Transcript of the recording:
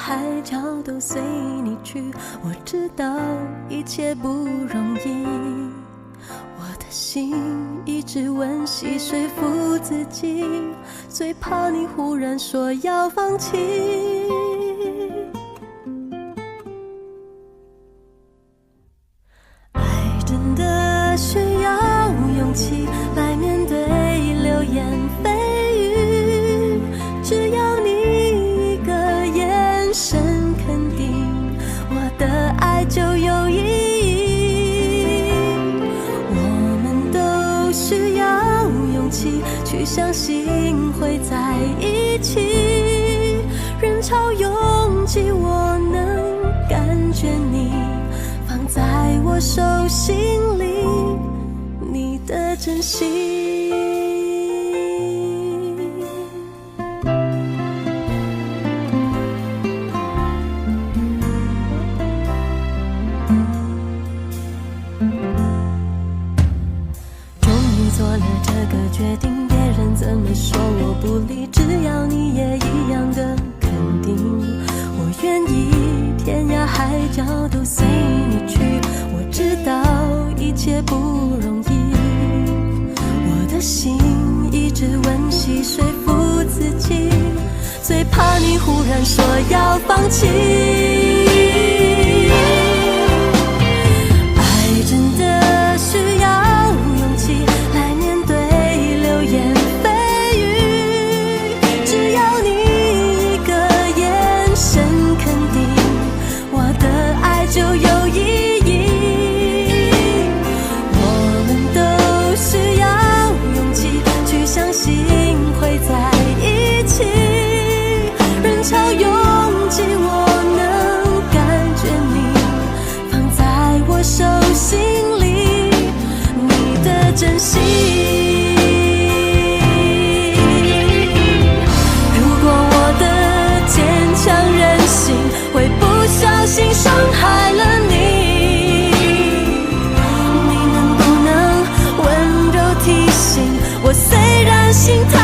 海角都随你去。我知道一切不容易，我的心一直温习说服自己，最怕你忽然说要放弃。爱真的需要勇气来面对流言蜚语，只要你一个眼神肯定，我的爱就有意义。我们都需要勇气去相信会在一起，人潮拥挤我能感觉你放在我手心里，你的真心。终于做了这个决定，别人怎么说我不理，只要你也一样的肯定，我愿意天涯海角都随你去。我知道一切不容易，我的心一直温习说服自己，最怕你忽然说要放弃。爱真的需要勇气来面对流言蜚语，只要你一个眼神肯定，我的爱就有意义。我们都需要勇气去相信会在一起，人潮拥挤我能感觉你放在我手心里，你的真心。如果我的坚强任性会不小心伤害了你，你能不能温柔提醒我，虽然心疼